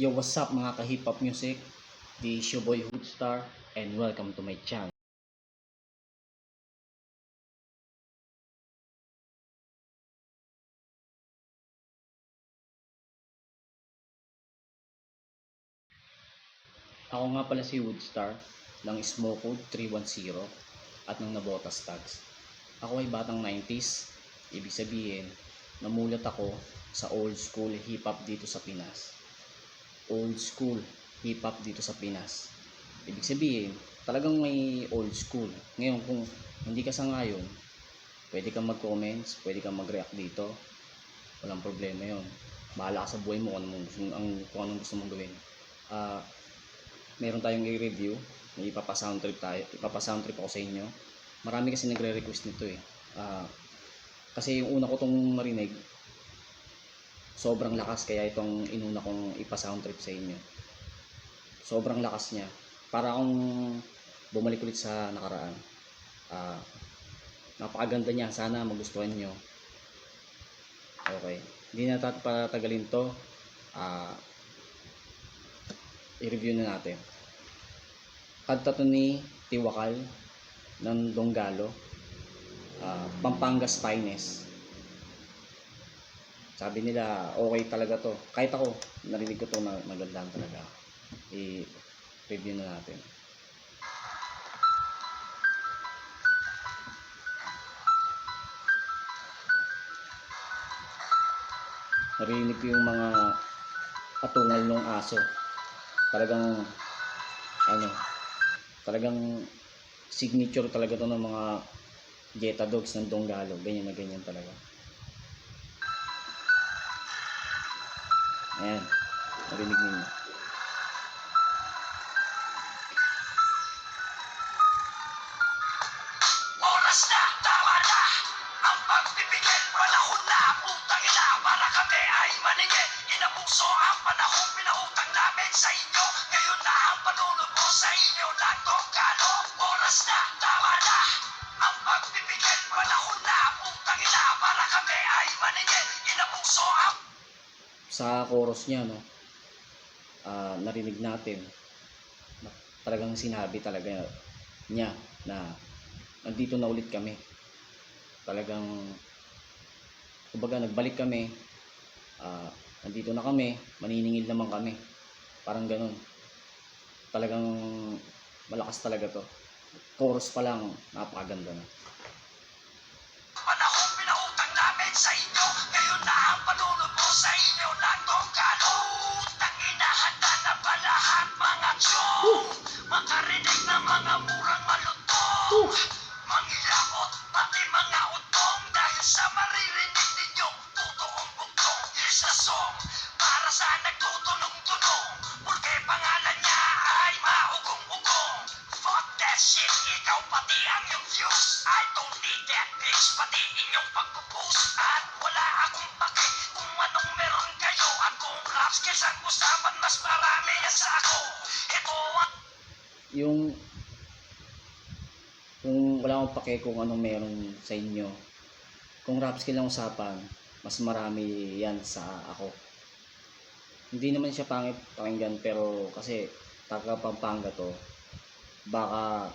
Yo, what's up mga ka-hip hop music? This is your boy Hoodstar and welcome to my channel. Ako nga pala si Woodstar ng Smoke Code 310 at ng Nabotas Tags. Ako ay batang 90s, ibig sabihin, namulat ako sa old school hip hop dito sa Pinas. Old school hip hop dito sa Pinas. Ibig sabihin, talagang may old school. Ngayon kung hindi ka sangayon, pwede kang mag-comments, pwede kang mag-react dito. Walang problema yon. Bahala ka sa buhay mo kung anong gusto mong gawin. Meron tayong i-review, may ipapa-sound trip ako sa inyo. Marami kasi nagre-request nito eh. Kasi yung una ko tong marinig, sobrang lakas, kaya itong inuna kong ipa-sound trip sa inyo. Sobrang lakas niya. Para akong bumalik ulit sa nakaraan. Napakaganda niya, sana magustuhan nyo. Okay, hindi na patagalin to. I-review na natin. Kanta to ni Tiwakal ng Donggalo, Pampanga's Finest. Sabi nila okay talaga to. Kahit ako narinig ko to, magandang talaga. I-review na natin. Narinig ko yung mga patungal ng aso. Talagang signature talaga to ng mga Jetta Dogs ng Donggalo. Ganyan na ganyan talaga. Ayan, narinig ninyo. Oras na, tama na ang pagbibigay. Panahon na, putang ina, para kami ay maningin. Inabuso ang panahon, pinautang namin sa inyo. Ngayon na ang panulog mo sa inyo na Donggalo. Oras na, tama na ang pagbibigay. Panahon na, putang ina, para kami ay maningin. Inabuso ang... Sa chorus niya, no, narinig natin na talagang sinabi talaga niya na nandito na ulit kami. Talagang kumbaga nagbalik kami, nandito na kami, maniningil naman kami, parang ganun. Talagang malakas talaga to. Chorus pa lang napakaganda na. Panahon pinautang namin sa inyo. Ngayon na ang panulog mo sa inyo na Donggalo. Tangina, handa na ba lahat mga chong? Makarinig na mga murang malutong. Mangilakot, pati mga utong. Dahil sa maririnig ninyong totoong bugtong. Here's the song, para sa nagtutulong-tulong. Porque pangalan niya ay maugong-ugong. Fuck that shit, ikaw pati ang yung views. I don't need that bitch, pati inyong pagpupost. At wala akong pake kung anong meron kayo. At kung raps kisang usapan, mas marami yan sa ako. Ito ang... Kung wala akong pake kung anong meron sa inyo, kung rap skill ang usapan, mas marami yan sa ako. Hindi naman siya pangit pakinggan, pero kasi taga Pampanga to, baka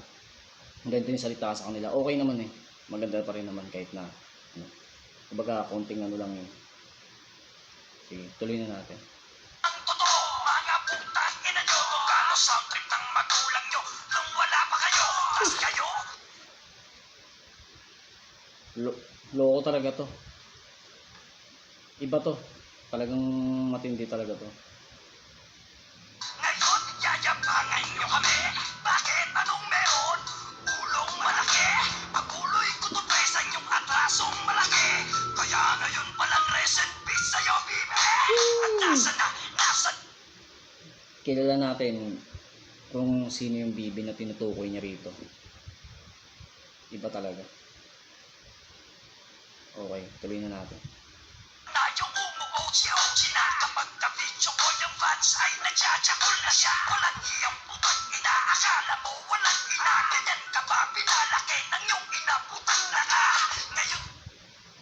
ganito yung salita sa kanila, okay naman eh, maganda pa rin naman kahit na kumbaga konting lang yun. Sige, tuloy na natin. Ang totoo, mga putang ina nyo. Donggalo sound trip ng magulang nyo. Nung wala pa kayo, as kayo. Loko talaga to. Iba to. Talagang matindi talaga to. Ngayon, yayabangan nyo kami. Bakit? Anong meron? Ulong malaki. Paguloy ko to sa inyong atrasong malaki. Kaya ngayon palang rest in peace sa'yo, bibe. At nasa na, nasa... Kilala natin kung sino yung bibi na tinutukoy niya rito. Iba talaga. Okay, tuloy na natin. Na yung umu-OG na. Kapag na-video ko yung fans ay nagjajakol na siya. Walang iyong putang ina. Akala mo walang ina. Ganyan ka ba pinalaki ng yung inaputang na ka? Ngayon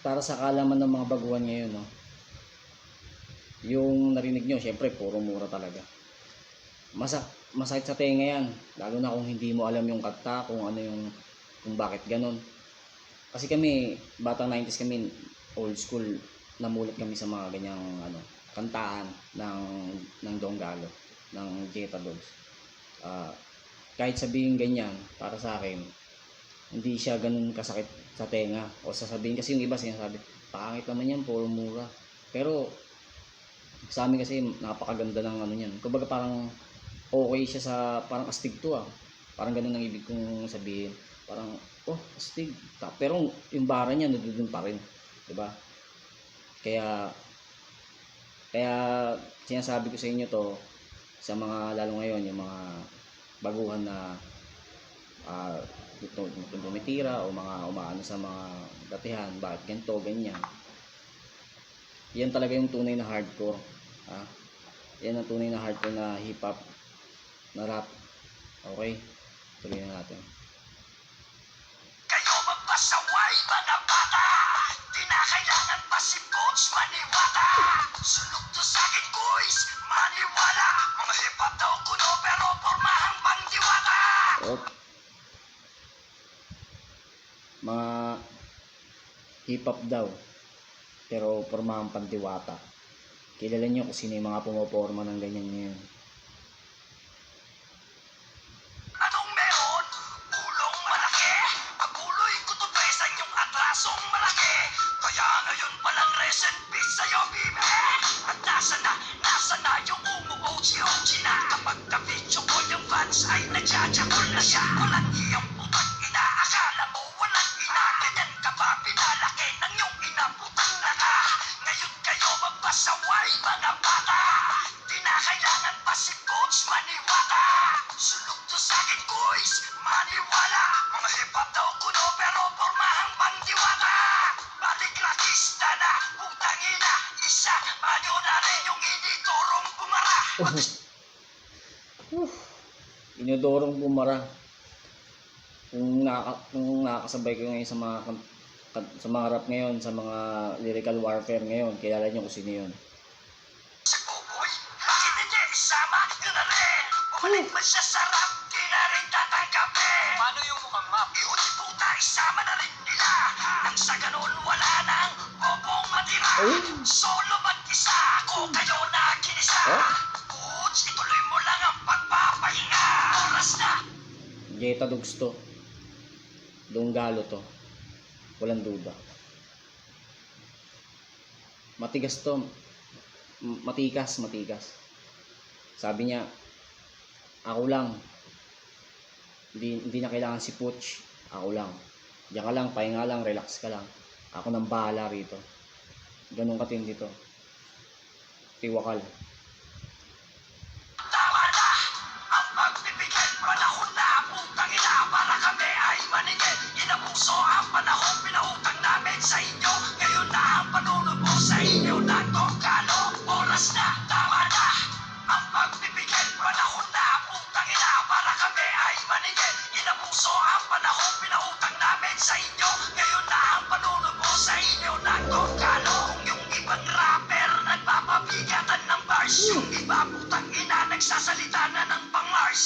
Para sa kaalaman ng mga baguhan ngayon, no? yung narinig nyo, syempre puro mura talaga. Masakit sa tenga yan, lalo na kung hindi mo alam yung kanta, kung ano yung, kung bakit ganun. Kasi kami, batang 90s kami, old school, namulat kami sa mga ganyang ano, kantahan ng Donggalo, ng Jetta Dogs. Kahit sabihin ganyan, para sa akin, hindi siya ganun kasakit sa tenga. O sasabihin kasi yung iba sinasabi, pangit naman yan, puro mura. Pero sa amin kasi napakaganda ng ano niyan. Kumbaga parang okay siya sa, parang astig to ah. Parang ganun ang ibig kong sabihin. Parang, oh, astig. Pero yung bara niya, nandun pa rin. Diba? Kaya sinasabi ko sa inyo to, sa mga, lalo ngayon, yung mga baguhan na tumitira o mga umaano sa mga datihan, bakit ganito, ganyan. Yan talaga yung tunay na hardcore. Yan ang tunay na hardcore na hip-hop, na rap. Okay? Tuloy na natin. Kayo magpasaway mga bata, di na kailangan pa si Coach maniwata. Sunog to sa akin guys, maniwala. Mga hip-hop daw kuno pero pormahang pangdiwata. Oh. Mga hip-hop daw, pero pormahang pandiwata. Kilala nyo kung sino yung mga pumoporma ng ganyan ngayon. Anong meron? Ulong malaki. Paguloy ko to sa inyong atrasong malaki. Kaya ngayon palang rest in peace sa'yo, bibe. At nasa na yung umuoji-oji na. Kapag ka-video ko yung fans ay nagjajakol na siya. Walang iyong putang ina, akala mo walang ina. Ganyan ka ba pinalaki ng iyong ina, putang na ka. Ngayon kayo magpasaway mga bata. Di na kailangan pa si Coach maniwata. Sunog to sa akin guys, maniwala. Mga hip-hop daw kuno pero pormahang pangdiwata. Balik lakista na, putang ina. Isa, paano na rin yung initorong bumara. Inodorong bumara. Kung nakakasabay ko ngayon sa mga rap ngayon, sa mga lyrical warfare ngayon, kilala nyo kung sino yun. Si Buboy, bakit hindi isama yun na rin? Bumalik man siya sa rap, di na rin tatanggapin. Paano yung mukhang map? Iuti puta, isama na rin nila. Nang sa ganun, wala nang bobong matira. Solo mag-isa ako, kayo na kinisa. Boots, ituloy mo lang ang pagpapahinga. Oras na. Jetta Dogs to. Donggalo to. Walang duda. Matigas to. Matikas. Sabi niya, ako lang. Hindi na kailangan si Putch. Ako lang. Diyan ka lang, pahinga lang, relax ka lang. Ako nang bahala rito. Ganun katindi to. Tiwakal. Tama na ang pagbibigay. Panahon na, putang ina, para kami ay maningin. Inabuso ang panahon, pinautang namin sa inyo. Ngayon na ang panunod mo sa inyo na Donggalo. Oras na, tama na ang pagbibigay. Panahon na, putang ina, para kami ay maningin. Inabuso ang panahon, pinautang namin sa inyo. Ngayon na ang panunod mo sa inyo na Donggalo. Kung yung ibang rapper nagpapabigatan ng bars, yung iba putang ina nagsasalita na ng pang-Mars.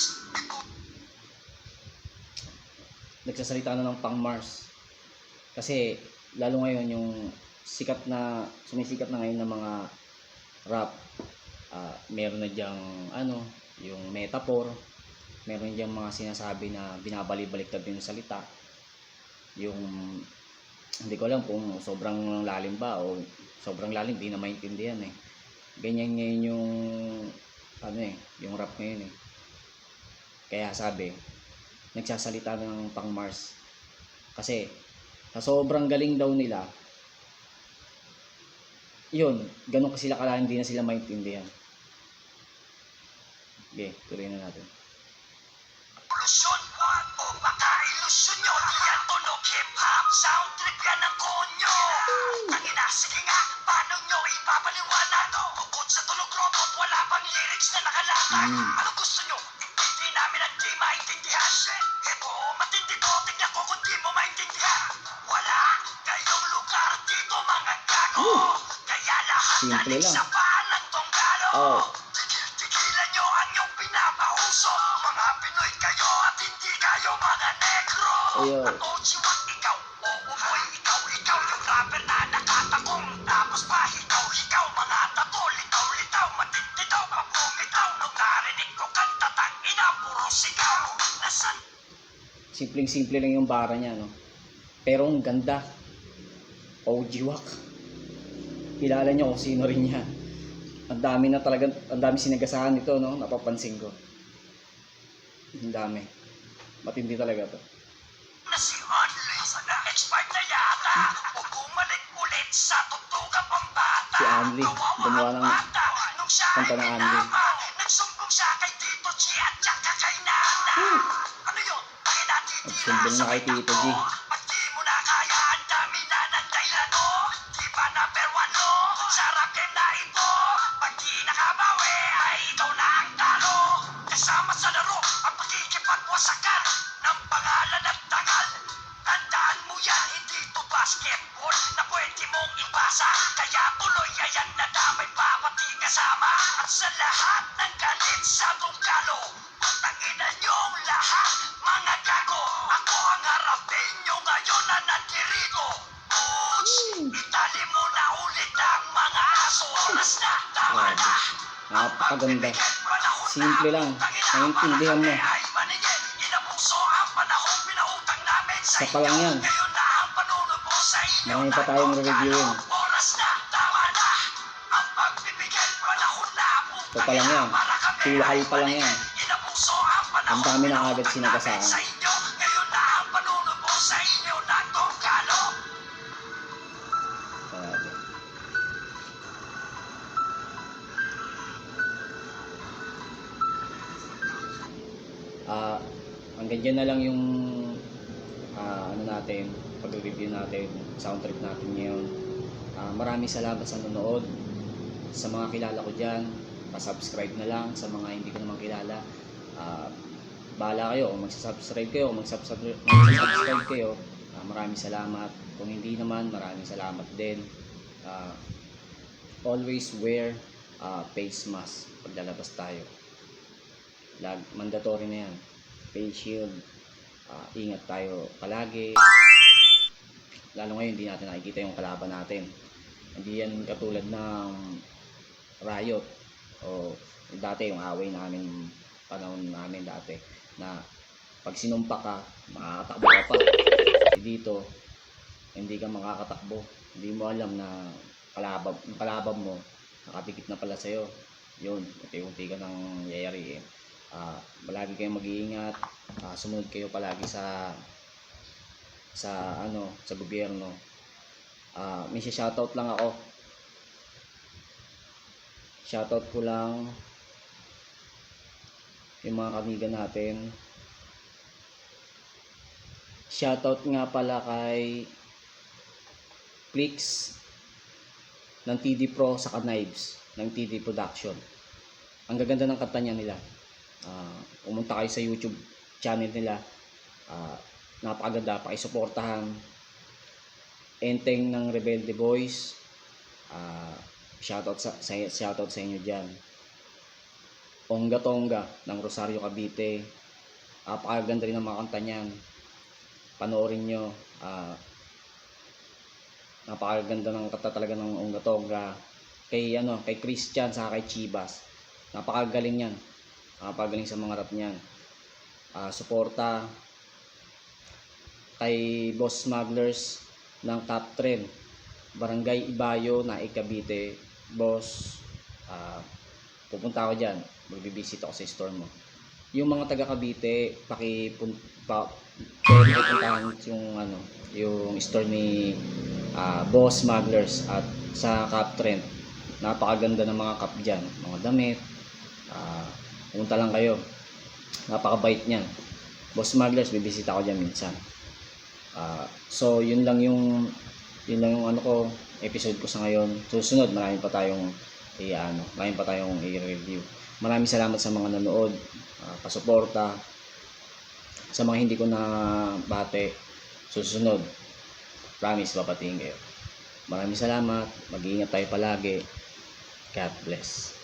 Nagsasalita na ng pang-Mars. Kasi lalo ngayon yung sumisikat na ngayon ng mga rap, meron na diyang yung metaphor, meron diyang mga sinasabi na binabalik-baliktad din yung salita. Yung hindi ko alam kung sobrang lalim ba o sobrang lalim, di na maintindihan eh. Ganyan ngayon yung yung rap ngayon eh. Kaya sabi, nagsasalita ng pang-Mars. Kasi sa sobrang galing daw nila, yun, ganun kasi sila kalalim, hindi na sila maintindihan. Okay, tuloy na natin. Ilusyon o baka ilusyon nyo. Yan tunog hip-hop, sound trip yan ang konyo. Tangina, sige nga, paano nyo ipapaliwanag? Bukod sa tunog robot, wala pang lyrics na nakalatag. Ano gusto nyo? Hindi namin ang di maintindihan. Ito, matindi to, tignan ko kung di mo maintindihan. Wala kayong lugar dito mga gago. Kaya lahat Simple nalig lang. sa palang to Oh. Tigilan nyo ang iyong pinapauso. Mga Pinoy kayo at hindi kayo mga negro. Ayun. At Ojiwang ikaw, oo boy, ikaw yung rapper na nakatakong. Tapos pa hikaw, mga tato, litaw, matititaw, papumitaw. Nung narinig ko kanta, tangina, puro sigaw. Nasan Simpleng-simple lang yung bara niya, no? Pero ang ganda. Ojiwak. Kilala niyo kung sino rin yan. Ang dami na talaga, ang dami sinagasahan nito, no? Napapansin ko. Ang dami. Matindi talaga to. na si Only na expired na yata o bumalik ulit sa tutugang pambata. Si Only, gumawa ng nung siya kanta ng Only. nagsumbong siya kay Tito G at saka kay Nana. Ano yun? Bakit natitira Nagsumbong na kay Tito G. Pag di mo na kaya, ang dami na ng dahilan, no? Di ba number one, no? Sarap game na ito. Pag di nakabawi, ay ikaw na ang talo. Kasama sa laro, ang pakikipagwasakan ng pangalan at tagal. Tandaan mo yan, hindi to basketball na pwede mong ipasa. Kaya tuloy ayan na damay pa pati kasama. At sa lahat ng galit sa tungkalo, putangina niyong lahat, mga gago. Ako ang harapin niyo ngayon na nandirito. Boots, itali mo na ulit ang mga aso. Oras na, tama na. Napakaganda. Simple lang. Naiintindihan mo. Isa pa lang yan. Marami pa tayong re-reviewin. Ito pa lang yan. Tulakal pa lang yan. Ang dami na agad sinagasaan. Grabe. Hanggang dyan na lang yung ano natin, pag-review natin, sound trip natin ngayon. Maraming salamat sa nanonood. Sa mga kilala ko dyan, pa-subscribe na lang. Sa mga hindi ko naman kilala, bahala kayo kung magsasubscribe kayo, magsasubscribe kayo. Maraming salamat. Kung hindi naman, maraming salamat din. Always wear face mask pag lalabas tayo. Mandatory na yan. Face shield. Ingat tayo palagi. Lalo ngayon hindi natin nakikita yung kalaban natin. Hindi yan katulad ng riot o dati yung away namin, panahon namin dati, na pag sinumpa ka, makakatakbo ka pa. Dito hindi ka makakatakbo. Hindi mo alam na kalaban mo nakapikit na pala sa'yo. Yun, unti-unti ka nang yayariin. Palagi kayong mag-iingat. Sumunod kayo palagi sa gobyerno. May shoutout lang ako. Shoutout ko lang yung mga kamigan natin. Shoutout nga pala kay Flix ng TD Pro sa Knives ng TD Production. Ang gaganda ng kanta niya nila. Pumunta kayo sa YouTube channel nila. Napakaganda, pakisuportahan. Enteng ng Rebelde Boys. Shoutout sa inyo dyan. Ongga Tonga ng Rosario Cavite. Napakaganda rin ang mga kanta niyan. Panoorin nyo. Napakaganda ng kanta talaga ng Ongga Tonga. Kay Christian sa kay Chivas. Napakagaling yan. Napakagaling sa mga rap niyan. Suporta kay Boss Smugglers ng Top Trend, Barangay Ibayo na Cavite. Boss, pupunta ako dyan, magbibisit ako sa store mo. Yung mga taga Cavite, puntahan yung store ni Boss Smugglers at sa Top Trend. Napakaganda ng mga cup dyan, mga damit. Pumunta lang kayo, napakabait niyan. Boss Smugglers, bibisita ako dyan minsan. So yun lang yung episode ko sa ngayon. Susunod marami pa tayong i-review. Maraming salamat sa mga nanood, pasuporta. Sa mga hindi ko na bate, susunod promise papatingin kayo. Maraming salamat, mag-iingat tayo palagi. God bless.